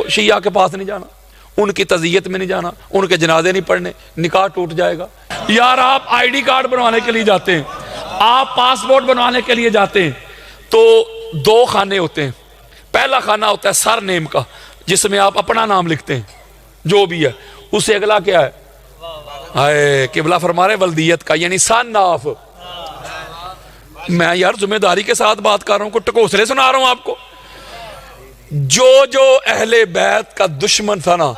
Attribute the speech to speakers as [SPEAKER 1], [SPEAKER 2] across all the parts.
[SPEAKER 1] شیعہ کے پاس نہیں جانا، ان کی تعزیت میں نہیں جانا، ان کے جنازے نہیں پڑھنے، نکاح ٹوٹ جائے گا۔ یار آپ آئی ڈی کارڈ بنوانے کے لیے جاتے ہیں، آپ پاسپورٹ بنوانے کے لیے جاتے ہیں تو دو خانے ہوتے ہیں۔ پہلا خانہ ہوتا ہے سر نیم کا، جس میں آپ اپنا نام لکھتے ہیں جو بھی ہے، اس سے اگلا کیا ہے؟ قبلہ فرما رہے ولدیت کا، یعنی سن آف۔ میں یار ذمہ داری کے ساتھ بات کر رہا ہوں، کوئی ٹکوسلے سنا رہا ہوں آپ کو۔ جو اہل بیت کا دشمن تھا نا،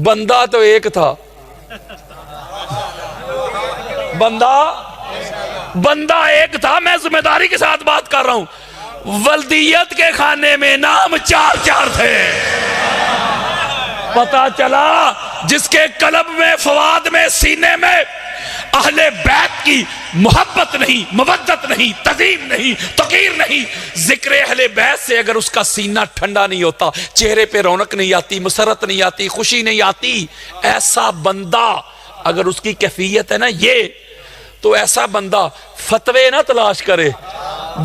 [SPEAKER 1] بندہ تو ایک تھا، بندہ ایک تھا، میں ذمہ داری کے ساتھ بات کر رہا ہوں۔ ولدیت کے خانے میں نام چار چار تھے۔ پتا چلا جس کے قلب میں، فواد میں، سینے میں اہل بیت کی محبت نہیں، مودت نہیں، تعظیم نہیں، توقیر نہیں، ذکر اہل بیت سے اگر اس کا سینہ ٹھنڈا نہیں ہوتا، چہرے پہ رونق نہیں آتی، مسرت نہیں آتی، خوشی نہیں آتی، ایسا بندہ اگر اس کی کیفیت ہے نا یہ، تو ایسا بندہ فتوے نہ تلاش کرے،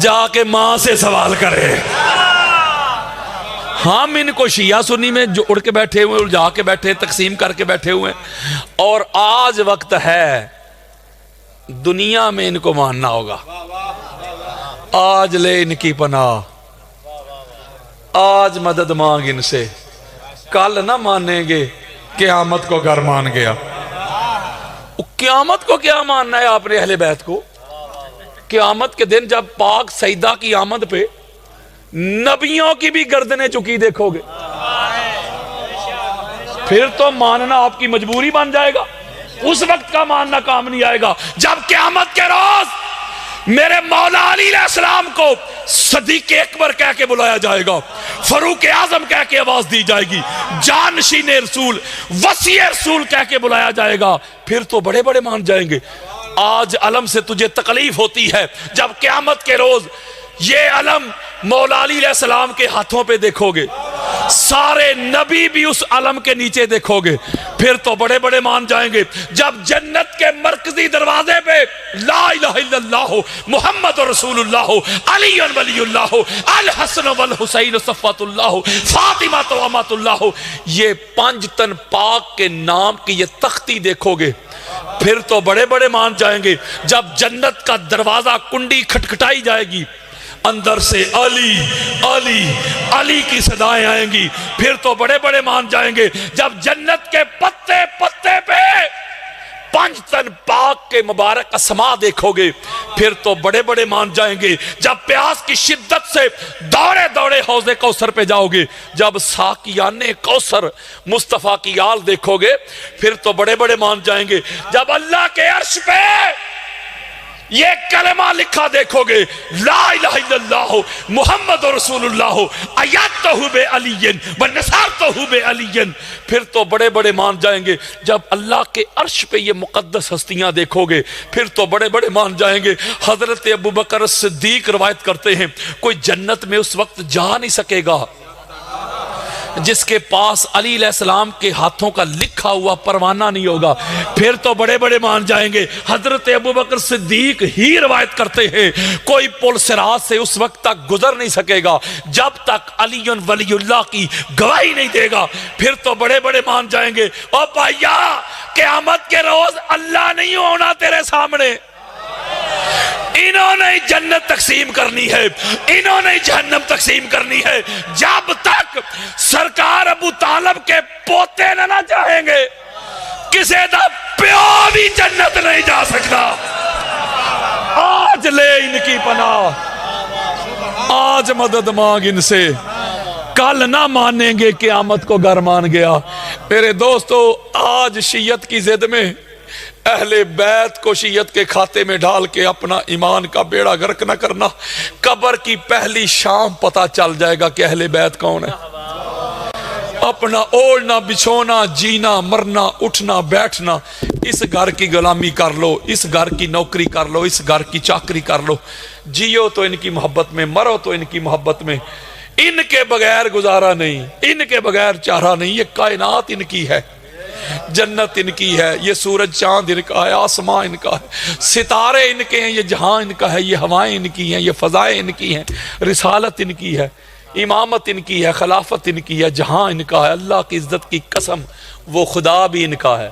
[SPEAKER 1] جا کے ماں سے سوال کرے۔ ہم ان کو شیعہ سنی میں جو اڑ کے بیٹھے ہوئے، الجھا کے بیٹھے، تقسیم کر کے بیٹھے ہوئے، اور آج وقت ہے دنیا میں ان کو ماننا ہوگا۔ آج لے ان کی پناہ، آج مدد مانگ ان سے، کل نہ مانیں گے قیامت کو گر مان گیا۔ قیامت کو کیا ماننا ہے آپ نے اہل بیت کو؟ قیامت کے دن جب پاک سیدہ کی آمد پہ نبیوں کی بھی گردنیں چکی دیکھو گے، پھر تو ماننا آپ کی مجبوری بن جائے گا۔ اس وقت کا ماننا کام نہیں آئے گا جب قیامت کے روز میرے مولا علی علیہ السلام کو صدیق اکبر کہہ کے بلایا جائے گا، فاروق اعظم کہہ کے آواز دی جائے گی، جانشین رسول، وصی رسول کہہ کے بلایا جائے گا، پھر تو بڑے بڑے مان جائیں گے۔ آج علم سے تجھے تکلیف ہوتی ہے، جب قیامت کے روز یہ علم مولا علی علیہ السلام کے ہاتھوں پہ دیکھو گے، سارے نبی بھی اس علم کے نیچے دیکھو گے، پھر تو بڑے بڑے مان جائیں گے۔ جب جنت کے مرکزی دروازے پہ لا الہ الا اللہ محمد رسول اللہ، علی ولی اللہ، الحسن والحسین صفوۃ اللہ، فاطمہ امۃ اللہ، یہ پانچ تن پاک کے نام کی یہ تختی دیکھو گے، پھر تو بڑے بڑے مان جائیں گے۔ جب جنت کا دروازہ کنڈی کھٹکھٹائی جائے گی، اندر سے علی علی علی کی صدائیں آئیں گی، پھر تو بڑے بڑے مان جائیں گے۔ جب جنت کے پتے پتے پہ پانچ تن پاک کے مبارک اسما دیکھو گے، پھر تو بڑے بڑے مان جائیں گے۔ جب پیاس کی شدت سے دوڑے دوڑے حوض کوثر پہ جاؤ گے، جب ساقیان کوثر مصطفیٰ کی آل دیکھو گے، پھر تو بڑے بڑے مان جائیں گے۔ جب اللہ کے عرش پہ یہ کلمہ لکھا دیکھو گے، لا الہ الا اللہ محمد رسول اللہ ایدتہ بعلی ونصرتہ بعلی، پھر تو بڑے بڑے مان جائیں گے۔ جب اللہ کے عرش پہ یہ مقدس ہستیاں دیکھو گے، پھر تو بڑے بڑے مان جائیں گے۔ حضرت ابوبکر صدیق روایت کرتے ہیں، کوئی جنت میں اس وقت جا نہیں سکے گا جس کے پاس علی علیہ السلام کے ہاتھوں کا لکھا ہوا پروانہ نہیں ہوگا، پھر تو بڑے بڑے مان جائیں گے۔ حضرت ابوبکر صدیق ہی روایت کرتے ہیں، کوئی پل صراط سے اس وقت تک گزر نہیں سکے گا جب تک علی ولی اللہ کی گواہی نہیں دے گا، پھر تو بڑے بڑے مان جائیں گے۔ او بھائیا، قیامت کے روز اللہ نہیں ہونا تیرے سامنے، انہوں نے جنت تقسیم کرنی ہے، انہوں نے جہنم تقسیم کرنی ہے۔ جب تک سرکار ابو طالب کے پوتے نہ چاہیں گے، کسی دا پیو بھی جنت نہیں جا سکتا۔ آج لے ان کی پناہ، آج مدد مانگ ان سے، کل نہ مانیں گے قیامت کو گر مان گیا۔ میرے دوستو، آج شیعت کی ضد میں اہل بیت کو شیعت کے کھاتے میں ڈال کے اپنا ایمان کا بیڑا غرق نہ کرنا۔ قبر کی پہلی شام پتہ چل جائے گا کہ اہل بیت کون ہے۔ اپنا اوڑھنا بچھونا، جینا مرنا، اٹھنا بیٹھنا، اس گھر کی غلامی کر لو، اس گھر کی نوکری کر لو، اس گھر کی چاکری کر لو، جیو تو ان کی محبت میں، مرو تو ان کی محبت میں، ان کے بغیر گزارا نہیں، ان کے بغیر چارہ نہیں۔ یہ کائنات ان کی ہے، جنت ان کی ہے، یہ سورج چاند ان کا ہے، آسمان ان کا ہے، ستارے ان کے ہیں، یہ جہاں ان کا ہے، یہ ہوائیں ان کی ہیں، یہ فضائیں ان کی ہیں، رسالت ان کی ہے۔ امامت ان کی ہے، خلافت ان کی ہے، جہاں ان کا ہے، اللہ کی عزت کی قسم وہ خدا بھی ان کا ہے،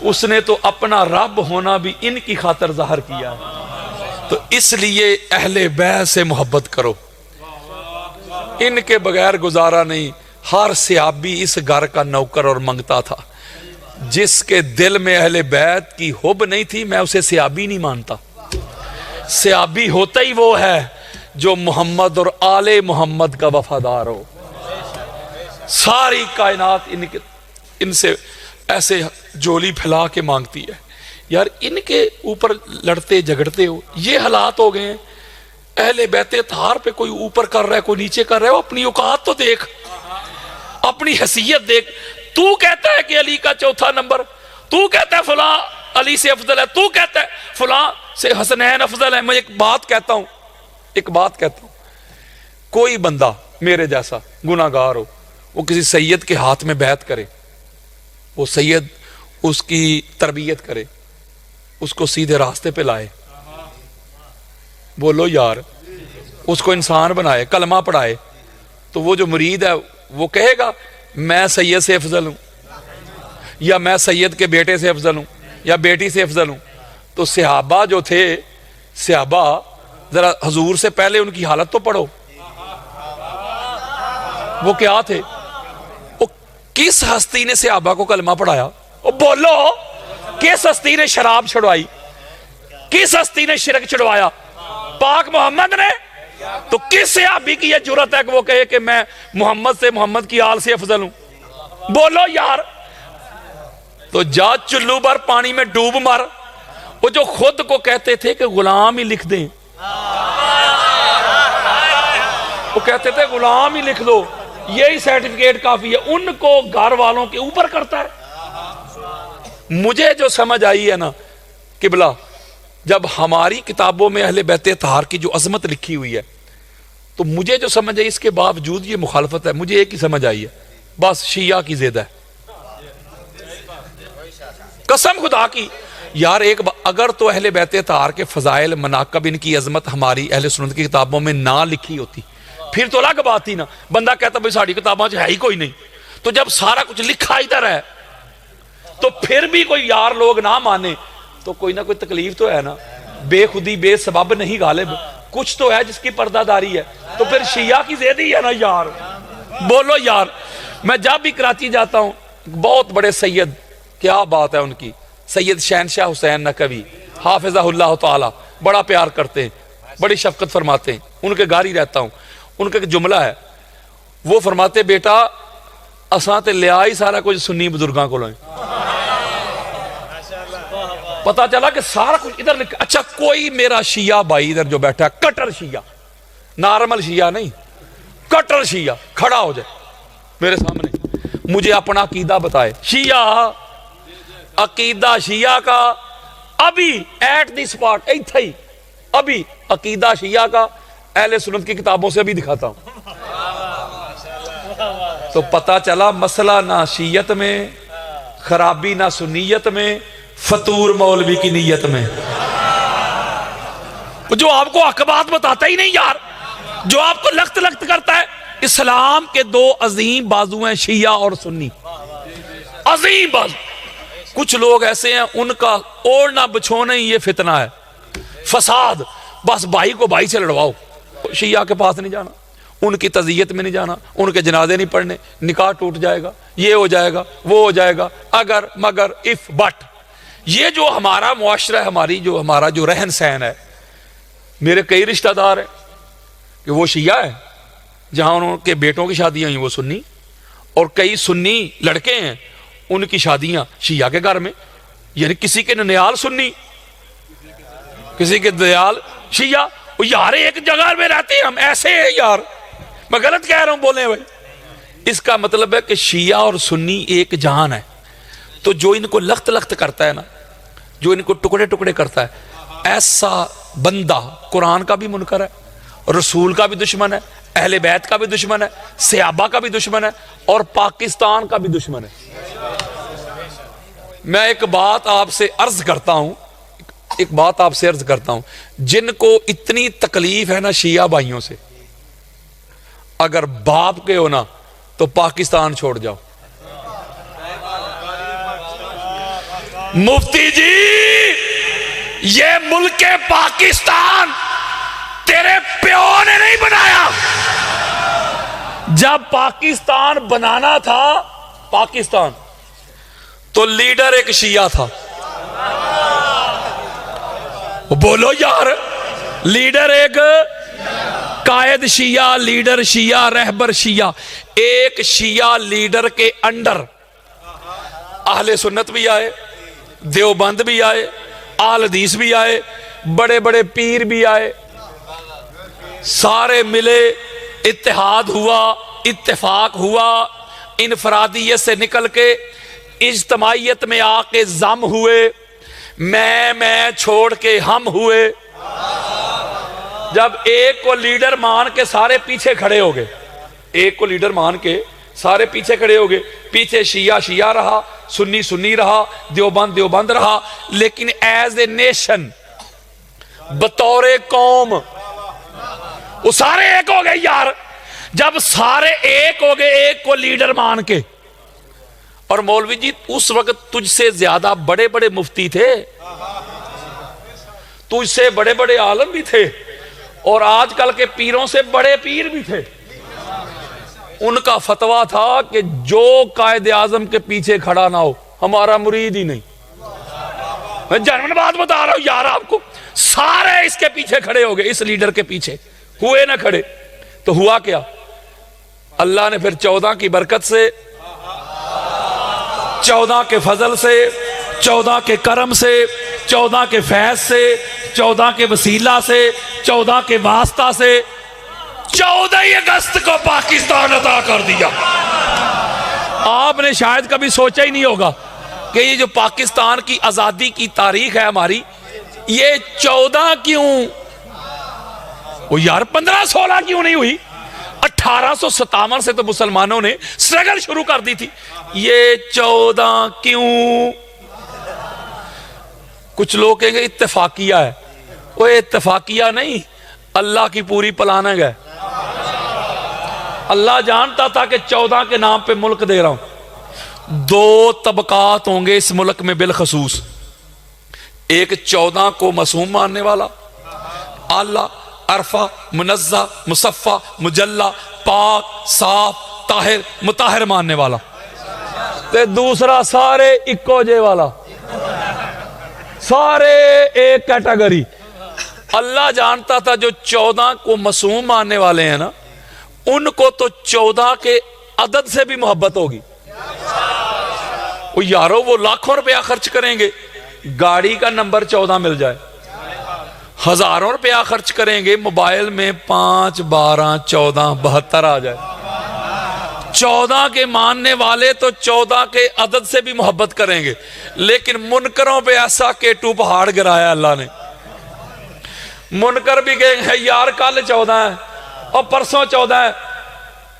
[SPEAKER 1] اس نے تو اپنا رب ہونا بھی ان کی خاطر ظاہر کیا ہے۔ تو اس لیے اہل بیت سے محبت کرو، ان کے بغیر گزارا نہیں۔ ہر صحابی اس گھر کا نوکر اور منگتا تھا، جس کے دل میں اہل بیت کی حب نہیں تھی میں اسے صحابی نہیں مانتا۔ صحابی ہوتا ہی وہ ہے جو محمد اور آل محمد کا وفادار ہو۔ ساری کائنات ان سے ایسے جولی پھیلا کے مانگتی ہے، یار ان کے اوپر لڑتے جھگڑتے ہو، یہ حالات ہو گئے ہیں۔ اہل بیت اطہار پہ کوئی اوپر کر رہا ہے کوئی نیچے کر رہا ہے، اپنی اوقات تو دیکھ، اپنی حیثیت دیکھ۔ تو کہتا ہے کہ علی کا چوتھا نمبر، تو کہتا ہے فلاں علی سے افضل ہے، تو کہتا ہے فلاں سے حسنین افضل ہے۔ میں ایک بات کہتا ہوں، کوئی بندہ میرے جیسا گناہگار ہو، وہ کسی سید کے ہاتھ میں بیعت کرے، وہ سید اس کی تربیت کرے، اس کو سیدھے راستے پہ لائے، بولو یار، اس کو انسان بنائے، کلمہ پڑھائے، تو وہ جو مرید ہے وہ کہے گا میں سید سے افضل ہوں، یا میں سید کے بیٹے سے افضل ہوں، یا بیٹی سے افضل ہوں۔ تو صحابہ جو تھے، صحابہ ذرا حضور سے پہلے ان کی حالت تو پڑھو، وہ کیا تھے؟ وہ کس ہستی نے صحابہ کو کلمہ پڑھایا؟ وہ بولو، کس ہستی نے شراب چھڑوائی؟ کس ہستی نے شرک چھڑوایا؟ پاک محمد نے۔ تو کس صحابی کی یہ جرأت ہے کہ وہ کہے کہ میں محمد سے، محمد کی آل سے افضل ہوں؟ بولو یار۔ تو جا چلو بھر پانی میں ڈوب مر، وہ جو خود کو کہتے تھے کہ غلام ہی لکھ دیں، وہ کہتے تھے غلام ہی لکھ دو، یہی سرٹیفکیٹ کافی ہے، ان کو گھر والوں کے اوپر کرتا ہے۔ مجھے جو سمجھ آئی ہے نا قبلہ، جب ہماری کتابوں میں اہل بیت اطہار کی جو عظمت لکھی ہوئی ہے، تو مجھے جو سمجھ آئی اس کے باوجود یہ مخالفت ہے، مجھے ایک ہی سمجھ آئی ہے، بس شیعہ کی ضد ہے۔ قسم خدا کی یار، اگر تو اہل بیت اطہار کے فضائل، مناقب، ان کی عظمت ہماری اہل سنت کی کتابوں میں نہ لکھی ہوتی پھر تو الگ بات ہی نا، بندہ کہتا بھائی ساری کتابوں سے ہے ہی کوئی نہیں۔ تو جب سارا کچھ لکھا ادھر ہے تو پھر بھی کوئی یار لوگ نہ مانے تو کوئی نہ کوئی تکلیف تو ہے نا۔ بے خودی بے سبب نہیں غالب، کچھ تو ہے جس کی پردہ داری ہے، تو پھر شیعہ کی زید ہی ہے نا یار۔ بولو یار۔ میں جب بھی کراچی جاتا ہوں، بہت بڑے سید، کیا بات ہے ان کی، سید شہنشاہ حسین نقوی حافظہ اللہ تعالی، بڑا پیار کرتے ہیں، بڑی شفقت فرماتے ہیں، ان کے گھر ہی رہتا ہوں۔ ان کا ایک جملہ ہے، وہ فرماتے بیٹا اساں تے لیا ہی سارا کچھ سنی بزرگاں کو لائیں۔ پتا چلا کہ سارا کچھ ادھر لکھا۔ اچھا کوئی میرا شیعہ بھائی ادھر جو بیٹھا ہے، کٹر شیعہ، نارمل شیعہ نہیں، کٹر شیعہ کھڑا ہو جائے میرے سامنے، مجھے اپنا عقیدہ بتائے، شیعہ عقیدہ شیعہ کا ابھی ایٹ دی سپاٹ ایتھا ہی، ابھی عقیدہ شیعہ کا اہل سنت کی کتابوں سے بھی دکھاتا ہوں۔ تو پتا چلا مسئلہ نہ شیعت میں، خرابی نہ سنیت میں، فطور مولوی کی نیت میں، جو آپ کو حق بات بتاتا ہی نہیں یار، جو آپ کو لخت لخت کرتا ہے۔ اسلام کے دو عظیم بازو ہیں، شیعہ اور سنی، عظیم بازو۔ کچھ لوگ ایسے ہیں ان کا اوڑھنا بچھونا ہی یہ فتنہ ہے، فساد، بس بھائی کو بھائی سے لڑواؤ۔ شیعہ کے پاس نہیں جانا، ان کی تعزیت میں نہیں جانا، ان کے جنازے نہیں پڑھنے، نکاح ٹوٹ جائے گا، یہ ہو جائے گا، وہ ہو جائے گا، اگر مگر اف بٹ۔ یہ جو ہمارا معاشرہ ہے، ہمارا جو رہن سہن ہے، میرے کئی رشتہ دار ہیں کہ وہ شیعہ ہے، جہاں ان کے بیٹوں کی شادیاں ہوئی وہ سنی، اور کئی سنی لڑکے ہیں ان کی شادیاں شیعہ کے گھر میں، یعنی کسی کے ننیال سنی، کسی کے دیال شیعہ۔ یار ایک جگہ میں رہتے ہیں ہم، ایسے ہیں یار، میں غلط کہہ رہا ہوں بولیں بھائی۔ اس کا مطلب ہے کہ شیعہ اور سنی ایک جہان ہے۔ تو جو ان کو لخت لخت کرتا ہے نا، جو ان کو ٹکڑے ٹکڑے کرتا ہے، ایسا بندہ قرآن کا بھی منکر ہے، رسول کا بھی دشمن ہے، اہل بیت کا بھی دشمن ہے، صحابہ کا بھی دشمن ہے، اور پاکستان کا بھی دشمن ہے۔ میں ایک بات آپ سے عرض کرتا ہوں، جن کو اتنی تکلیف ہے نا شیعہ بھائیوں سے، اگر باپ کے ہو نا تو پاکستان چھوڑ جاؤ. مفتی جی یہ ملک پاکستان تیرے پیو نے نہیں بنایا. جب پاکستان بنانا تھا پاکستان تو لیڈر ایک شیعہ تھا. بولو یار, لیڈر ایک قائد شیعہ, لیڈر شیعہ, رہبر شیعہ. ایک شیعہ لیڈر کے انڈر اہل سنت بھی آئے, دیوبند بھی آئے, اہل حدیث بھی آئے, بڑے بڑے پیر بھی آئے, سارے ملے, اتحاد ہوا, اتفاق ہوا, انفرادیت سے نکل کے اجتماعیت میں آ کے ضم ہوئے, میں چھوڑ کے ہم ہوئے. جب ایک کو لیڈر مان کے سارے پیچھے کھڑے ہو گئے, ایک کو لیڈر مان کے سارے پیچھے کھڑے ہو گئے, پیچھے شیعہ شیعہ رہا, سنی سنی رہا, دیوبند دیوبند رہا, لیکن ایز اے نیشن, بطور قوم وہ سارے ایک ہو گئے یار. جب سارے ایک ہو گئے ایک کو لیڈر مان کے, اور مولوی جی اس وقت تجھ سے زیادہ بڑے بڑے مفتی تھے, تجھ سے بڑے بڑے عالم بھی تھے, اور آج کل کے پیروں سے بڑے پیر بھی تھے. ان کا فتویٰ تھا کہ جو قائد اعظم کے پیچھے کھڑا نہ ہو ہمارا مرید ہی نہیں. میں جنون بات بتا رہا ہوں یار آپ کو, سارے اس کے پیچھے کھڑے ہو گئے, اس لیڈر کے پیچھے ہوئے نہ کھڑے. تو ہوا کیا, اللہ نے پھر 14 کی برکت سے, 14 کے فضل سے, 14 کے کرم سے, 14 کے فیض سے, 14 کے وسیلہ سے, 14 کے واسطہ سے 14 اگست کو پاکستان عطا کر دیا. آپ نے شاید کبھی سوچا ہی نہیں ہوگا کہ یہ جو پاکستان کی آزادی کی تاریخ ہے ہماری, یہ 14 کیوں, وہ یار 15-16 کیوں نہیں ہوئی, 1857 سے تو مسلمانوں نے سٹرگل شروع کر دی تھی, یہ 14 کیوں. کچھ لوگ کہیں گے اتفاقیہ ہے, وہ اتفاقیہ نہیں, اللہ کی پوری پلاننگ ہے. اللہ جانتا تھا کہ 14 کے نام پہ ملک دے رہا ہوں. 2 طبقات ہوں گے اس ملک میں بالخصوص, ایک 14 کو معصوم ماننے والا, اعلیٰ, عرفہ, منزہ, مصفہ, مجلہ, پاک, صاف, طاہر, مطہر ماننے والا, تے دوسرا سارے اکو جے والا, سارے ایک کیٹیگری. اللہ جانتا تھا جو 14 کو معصوم ماننے والے ہیں نا, ان کو تو 14 کے عدد سے بھی محبت ہوگی. وہ یارو وہ لاکھوں روپیہ خرچ کریں گے گاڑی کا نمبر 14 مل جائے, ہزاروں روپیہ خرچ کریں گے موبائل میں 5, 12, 14, 72 آ جائے. 14 کے ماننے والے تو 14 کے عدد سے بھی محبت کریں گے, لیکن منکروں پہ ایسا کیٹو پہاڑ گرایا اللہ نے. منکر بھی کہیں گے یار کل 14 ہے اور پرسوں 14 ہے,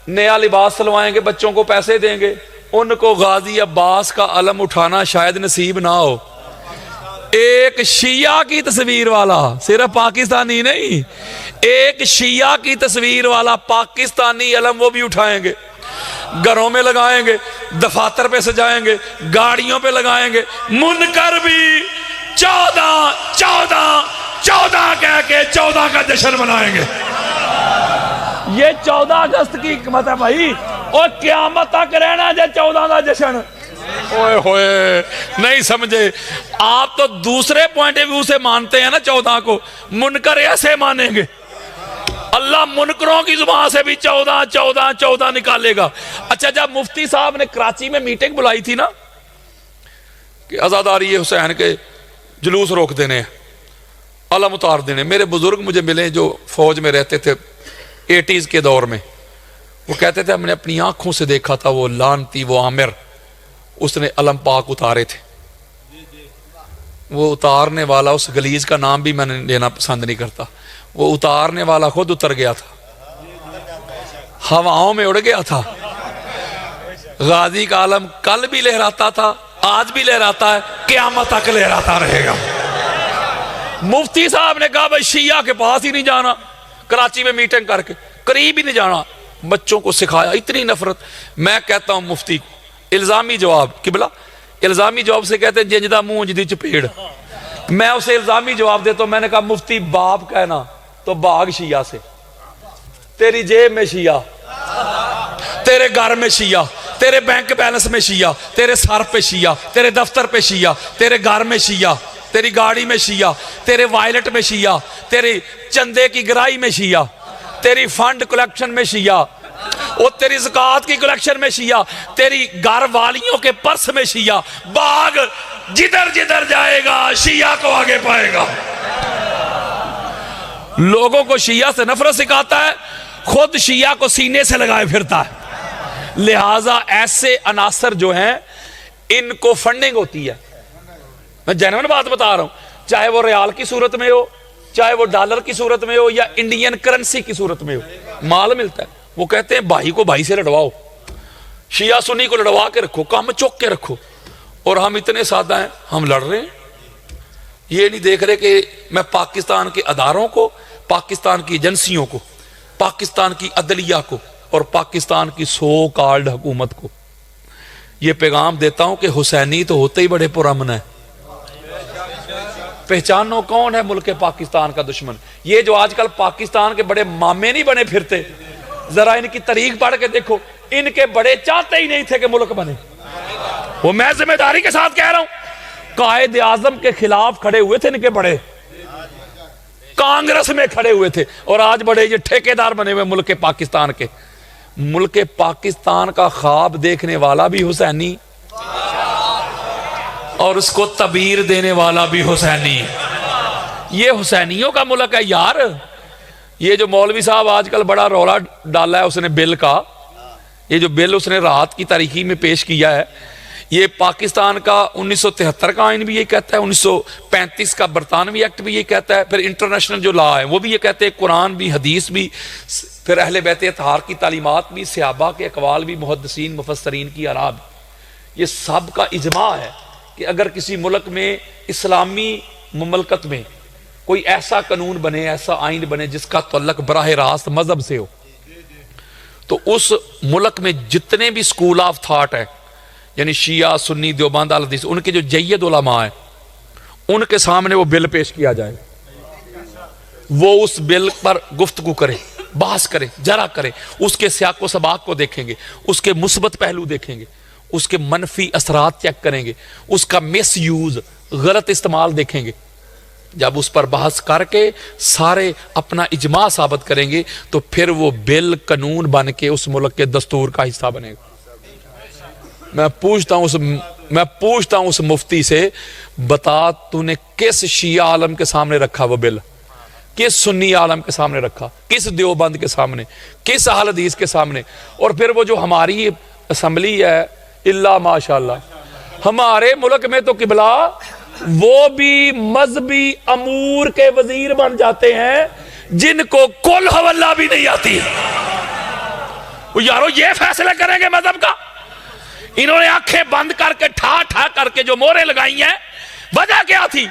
[SPEAKER 1] نیا لباس سلوائیں گے, بچوں کو پیسے دیں گے, ان کو غازی عباس کا علم اٹھانا شاید نصیب نہ ہو. ایک شیعہ کی تصویر والا, صرف پاکستانی نہیں, ایک شیعہ کی تصویر والا پاکستانی علم وہ بھی اٹھائیں گے, گھروں میں لگائیں گے, دفاتر پہ سجائیں گے, گاڑیوں پہ لگائیں گے. منکر بھی 14 14 14 کہہ کے 14 کا جشن منائیں گے. یہ 14 اگست کی حکمت ہے بھائی, اور قیامت تک رہنا جے 14 کا جشن. اوئے ہوئے نہیں سمجھے آپ, تو دوسرے پوائنٹ آف ویو سے مانتے ہیں نا 14 کو, منکر ایسے مانیں گے. اللہ منکروں کی زبان سے بھی 14 14 14 نکالے گا. اچھا جب مفتی صاحب نے کراچی میں میٹنگ بلائی تھی نا کہ عزاداری حسین کے جلوس روک دینے, علم اتار دینے, میرے بزرگ مجھے ملے جو فوج میں رہتے تھے 80s کے دور میں, وہ کہتے تھے ہم نے اپنی آنکھوں سے دیکھا تھا وہ لانتی, وہ عامر, اس نے علم پاک اتارے تھے. وہ اتارنے والا, اس گلیز کا نام بھی میں نے لینا پسند نہیں کرتا, وہ اتارنے والا خود اتر گیا تھا, ہواؤں میں اڑ گیا تھا. غازی کا علم کل بھی لہراتا تھا, آج بھی لہراتا ہے, قیامت تک لہراتا رہے گا. مفتی صاحب نے کہا بھائی شیعہ کے پاس ہی نہیں جانا, کراچی میں میٹنگ کر کے قریب ہی نہیں جانا, بچوں کو سکھایا، اتنی نفرت. میں کہتا ہوں مفتی کو الزامی جواب، قبلہ الزامی جواب سے کہتے ہیں جنجدہ منہ جدی چپیڑ. میں اسے الزامی جواب دیتا ہوں، میں نے کہا مفتی باپ کہنا تو باغ شیعہ سے، تیری جیب میں شیعہ، تیرے گھر میں شیعہ، تیرے بینک بیلنس میں شیعہ، تیرے سر پہ شیعہ، تیرے دفتر پہ شیعہ، تیرے گھر میں شیعہ، تیری گاڑی میں شیعہ، تیرے وائلٹ میں شیعہ، تیری چندے کی گرائی میں شیعہ، تیری فنڈ کلیکشن میں شیعہ، اور تیری زکوٰۃ کی کلیکشن میں شیعہ، تیری گھر والیوں کے پرس میں شیعہ. باغ جدھر جدھر جائے گا شیعہ کو آگے پائے گا. لوگوں کو شیعہ سے نفرت سکھاتا ہے، خود شیعہ کو سینے سے لگائے پھرتا ہے. لہٰذا ایسے عناصر جو ہیں ان کو فنڈنگ ہوتی ہے. میں جینوین بات بتا رہا ہوں، چاہے وہ ریال کی صورت میں ہو، چاہے وہ ڈالر کی صورت میں ہو، یا انڈین کرنسی کی صورت میں ہو، مال ملتا ہے. وہ کہتے ہیں بھائی کو بھائی سے لڑواؤ، شیعہ سنی کو لڑوا کے رکھو، کام چوک کے رکھو. اور ہم اتنے سادہ ہیں، ہم لڑ رہے ہیں. یہ نہیں دیکھ رہے کہ میں پاکستان کے اداروں کو، پاکستان کی ایجنسیوں کو، پاکستان کی عدلیہ کو اور پاکستان کی سو کالڈ حکومت کو یہ پیغام دیتا ہوں کہ حسینی تو ہوتے ہی بڑے پرامن ہیں. پہچانو کون ہے ملک پاکستان کا دشمن. یہ جو آج کل پاکستان کے بڑے مامے نہیں بنے پھرتے، ذرا ان کی تاریخ پڑھ کے دیکھو، ان کے بڑے چاہتے ہی نہیں تھے کہ ملک بنے. وہ میں ذمہ داری کے ساتھ کہہ رہا ہوں، قائد اعظم کے خلاف کھڑے ہوئے تھے ان کے بڑے، کانگریس میں کھڑے ہوئے تھے، اور آج بڑے یہ ٹھیکیدار بنے ہوئے ملک پاکستان کے. ملک پاکستان کا خواب دیکھنے والا بھی حسینی اور اس کو تعبیر دینے والا بھی حسینی. یہ حسینیوں کا ملک ہے یار. یہ جو مولوی صاحب آج کل بڑا رولا ڈالا ہے اس نے بل کا، یہ جو بل اس نے رات کی تاریخی میں پیش کیا ہے، یہ پاکستان کا 1973 کا آئین بھی یہ کہتا ہے، 1935 کا برطانوی ایکٹ بھی یہ کہتا ہے، پھر انٹرنیشنل جو لا ہے وہ بھی یہ کہتے ہیں، قرآن بھی، حدیث بھی، پھر اہل بیت اطہار کی تعلیمات بھی، صحابہ کے اقوال بھی، محدثین مفسرین کی آراء بھی. یہ سب کا اجماع ہے کہ اگر کسی ملک میں، اسلامی مملکت میں کوئی ایسا قانون بنے، ایسا آئین بنے جس کا تعلق براہ راست مذہب سے ہو، تو اس ملک میں جتنے بھی سکول آف تھاٹ ہیں، یعنی شیعہ، سنی، دیوبند، اہل حدیث، ان کے جو جید علماء ہیں ان کے سامنے وہ بل پیش کیا جائے. وہ اس بل پر گفتگو کرے، بحث کرے، جرا کرے، اس کے سیاق و سباق کو دیکھیں گے، اس کے مثبت پہلو دیکھیں گے، اس کے منفی اثرات چیک کریں گے، اس کا مس یوز، غلط استعمال دیکھیں گے. جب اس پر بحث کر کے سارے اپنا اجماع ثابت کریں گے تو پھر وہ بل قانون بن کے اس ملک کے دستور کا حصہ بنے گا. میں پوچھتا ہوں اس مفتی سے، بتا تو نے کس شیعہ عالم کے سامنے رکھا وہ بل؟ کس سنی عالم کے سامنے رکھا؟ کس دیوبند کے سامنے؟ کس اہل حدیث کے سامنے؟ اور پھر وہ جو ہماری اسمبلی ہے، اللہ ماشاءاللہ، ہمارے ملک میں تو قبلہ وہ بھی مذہبی امور کے وزیر بن جاتے ہیں جن کو قل ہو اللہ بھی نہیں آتی. یارو یہ فیصلہ کریں گے مذہب کا؟ انہوں نے آنکھیں بند کر کے ٹھا ٹھا کر کے جو موریں لگائی ہیں، وجہ کیا تھی؟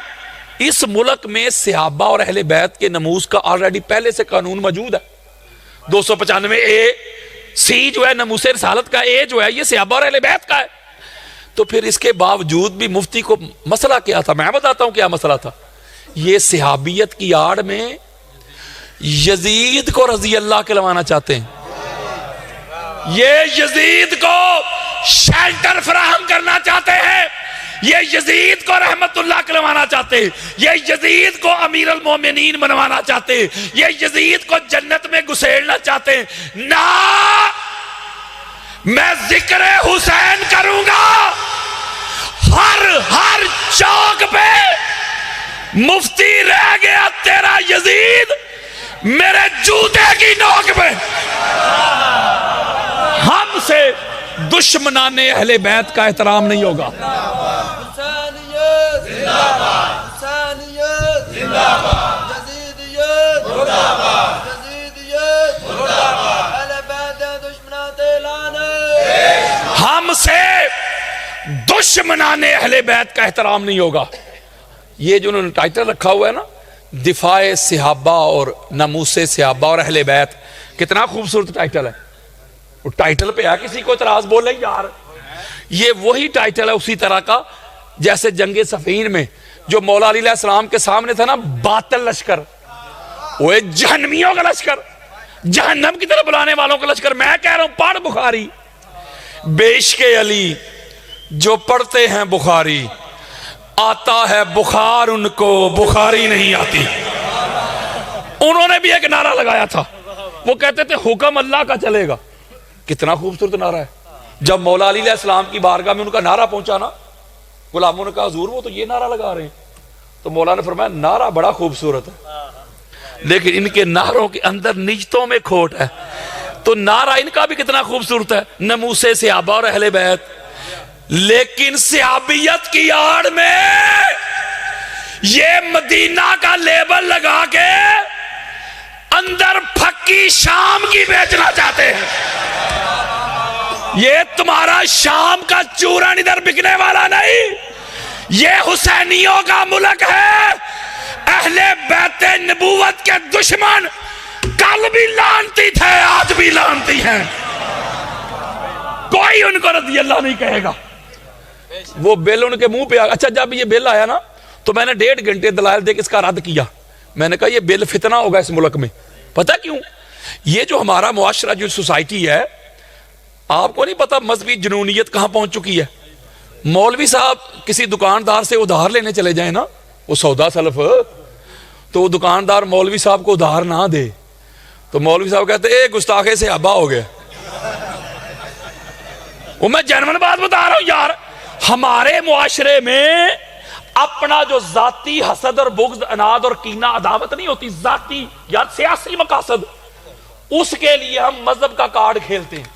[SPEAKER 1] اس ملک میں صحابہ اور اہل بیت کے نموز کا آلریڈی پہلے سے قانون موجود ہے. 295A جو ہے ناموس رسالت کا، اے جو ہے یہ صحابہ اور اہل بیت کا ہے. تو پھر اس کے باوجود بھی مفتی کو مسئلہ کیا تھا؟ میں بتاتا ہوں کیا مسئلہ تھا. یہ صحابیت کی آڑ میں یزید کو رضی اللہ کے لوانا چاہتے ہیں. یہ یزید کو شیلٹر فراہم کرنا چاہتے ہیں، یہ یزید کو رحمت اللہ کلوانا چاہتے ہیں، یہ یزید کو امیر المومنین بنوانا چاہتے ہیں، یہ یزید کو جنت میں گھسیڑنا چاہتے ہیں. نہ، میں ذکر حسین کروں گا ہر چوک پہ. مفتی رہ گیا تیرا یزید میرے جوتے کی نوک پہ. ہم سے دشمنان اہل بیت کا احترام نہیں ہوگا. ہم سے دشمنان اہل بیت کا احترام نہیں ہوگا. یہ جو انہوں نے ٹائٹل رکھا ہوا ہے نا، دفاع صحابہ اور ناموس صحابہ اور اہل بیت، کتنا خوبصورت ٹائٹل ہے. ٹائٹل پہ ہے کسی کو اعتراض بولے یار، یہ وہی ٹائٹل ہے اسی طرح کا جیسے جنگ صفین میں جو مولا علی علیہ السلام کے سامنے تھا نا، باطل لشکر، وہ جہنمیوں کا لشکر، جہنم کی طرف بلانے والوں کا لشکر۔ میں کہہ رہا ہوں پڑھ بخاری، بے عشق علی جو پڑھتے ہیں بخاری، آتا ہے بخار ان کو، بخاری نہیں آتی۔ انہوں نے بھی ایک نعرہ لگایا تھا، وہ کہتے تھے حکم اللہ کا چلے گا۔ کتنا خوبصورت نعرہ ہے۔ جب مولا علی علیہ السلام کی بارگاہ میں ان کا نعرہ پہنچا نا، غلاموں نے کہا حضور وہ تو یہ نعرہ لگا رہے ہیں، تو مولا نے فرمایا نعرہ بڑا خوبصورت ہے لیکن ان کے نعروں کے اندر نجتوں میں کھوٹ ہے۔ تو نعرہ ان کا بھی کتنا خوبصورت ہے، نموس صحابہ اور اہل بیت، لیکن صحابیت کی آڑ میں یہ مدینہ کا لیبل لگا کے اندر پھکی شام کی بیچنا چاہتے ہیں۔ یہ تمہارا شام کا چورن ادھر بکنے والا نہیں، یہ حسینیوں کا ملک ہے۔ اہل بیت نبوت کے دشمن کل بھی لانتی تھے، آج بھی لانتی ہیں، کوئی ان کو رضی اللہ نہیں کہے گا۔ وہ بل ان کے منہ پہ اچھا جب یہ بل آیا نا تو میں نے 1.5 گھنٹے دلائل دے کے اس کا رد کیا۔ میں نے کہا یہ بل فتنہ ہوگا اس ملک میں، پتہ کیوں؟ یہ جو ہمارا معاشرہ جو سوسائٹی ہے، آپ کو نہیں پتا مذہبی جنونیت کہاں پہنچ چکی ہے۔ مولوی صاحب کسی دکاندار سے ادھار لینے چلے جائیں نا، وہ سودا سلف، تو وہ دکاندار مولوی صاحب کو ادھار نہ دے تو مولوی صاحب کہتے اے گستاخے سے ابا ہو گیا۔ وہ میں جنون بات بتا رہا ہوں یار، ہمارے معاشرے میں اپنا جو ذاتی حسد اور بغض، اناد اور کینہ عداوت نہیں ہوتی، ذاتی یا سیاسی مقاصد، اس کے لیے ہم مذہب کا کارڈ کھیلتے ہیں۔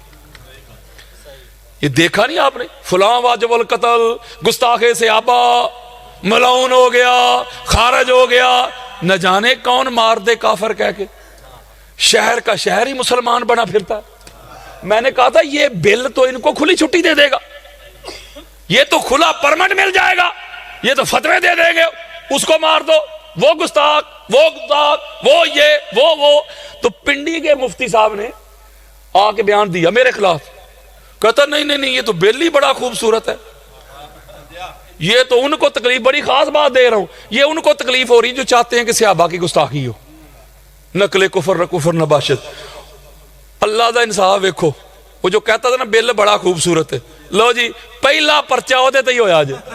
[SPEAKER 1] یہ دیکھا نہیں آپ نے، فلاں واجب القتل، گستاخے سے آبا، ملعون ہو گیا، خارج ہو گیا، نہ جانے کون مار دے کافر کہہ کے، شہر کا شہر ہی مسلمان بنا پھرتا ہے۔ میں نے کہا تھا یہ بل تو ان کو کھلی چھٹی دے دے گا، یہ تو کھلا پرمٹ مل جائے گا، یہ تو فتوے دے دیں گے، اس کو مار دو، وہ گستاخ، وہ یہ وہ۔ تو پنڈی کے مفتی صاحب نے آ کے بیان دیا میرے خلاف، کہتا نہیں یہ تو بل ہی بڑا خوبصورت ہے، یہ تو ان کو تکلیف، بڑی خاص بات دے رہا ہوں، یہ ان کو تکلیف ہو رہی جو چاہتے ہیں کہ صحابہ کی گستاخی ہو، نقل کفر نباشت۔ اللہ دا انصاف ویکھو، وہ جو کہتا تھا نا بل بڑا خوبصورت ہے، لو جی پہلا پرچہ ہوتے تو ہی ہویا جائے۔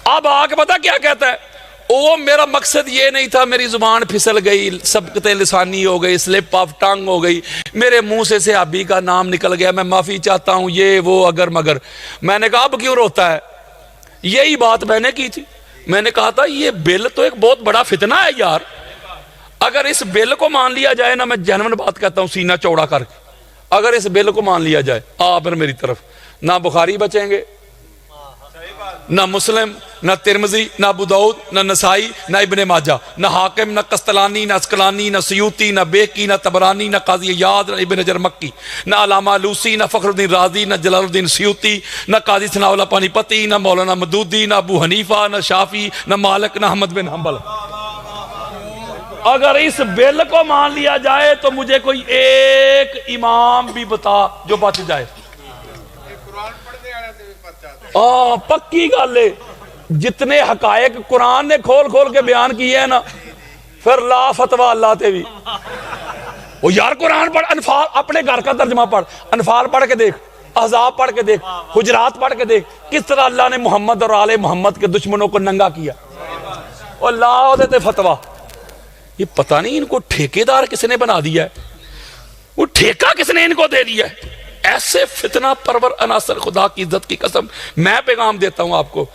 [SPEAKER 1] اب آ کے پتا کیا کہتا ہے، وہ میرا مقصد یہ نہیں تھا، میری زبان پھسل گئی، سبقت لسانی ہو گئی، سلپ آف ٹنگ ہو گئی، میرے منہ سے صحابی کا نام نکل گیا، میں معافی چاہتا ہوں، یہ وہ اگر مگر۔ میں نے کہا اب کیوں روتا ہے؟ یہی بات میں نے کی تھی، میں نے کہا تھا یہ بل تو ایک بہت بڑا فتنہ ہے یار، اگر اس بل کو مان لیا جائے نا، میں جنون بات کہتا ہوں سینہ چوڑا کر کے، اگر اس بل کو مان لیا جائے آپ میری طرف، نہ بخاری بچیں گے، نہ مسلم، نہ ترمذی، نہ ابو داؤد، نہ نسائی، نہ ابن ماجہ، نہ حاکم، نہ قسطلانی، نہ اسقلانی، نہ سیوطی، نہ بیکی، نہ طبرانی، نہ قاضی عیاض، نہ ابن حجر مکی، نہ علامہ لوسی، نہ فخر الدین رازی، نہ جلال الدین سیوطی، نہ قاضی ثناء اللہ پانی پتی، نہ مولانا مدودی، نہ ابو حنیفہ، نہ شافعی، نہ مالک، نہ احمد بن حنبل۔ اگر اس بل کو مان لیا جائے تو مجھے کوئی ایک امام بھی بتا جو بچ جائے۔ پکی گل ہے، جتنے حقائق قرآن نے کھول کھول کے بیان کیے ہیں نا، پھر لا فتویٰ اللہ تے بھی۔ وہ یار قرآن پڑھ، انفال اپنے گھر کا ترجمہ پڑھ، انفال پڑھ کے دیکھ، احزاب پڑھ کے دیکھ، حجرات پڑھ کے دیکھ، کس طرح اللہ نے محمد اور آل محمد کے دشمنوں کو ننگا کیا، اور لا دیتے فتویٰ۔ یہ پتہ نہیں ان کو ٹھیکیدار کس نے بنا دیا ہے، وہ ٹھیکہ کس نے ان کو دے دیا ہے۔ ایسے فتنہ پرور عناصر، خدا کی عزت کی قسم میں پیغام دیتا ہوں آپ کو،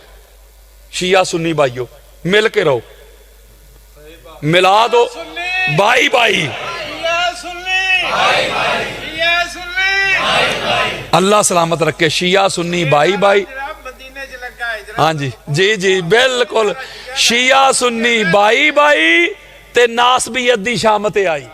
[SPEAKER 1] شیعہ سنی بھائیو مل کے رہو، ملا دو بائی بائی، اللہ سلامت رکھے، شیعہ سنی بائی بائی۔ ہاں جی بالکل، شیعہ سنی بائی بائی تے ناس بھی ادی شامت آئی۔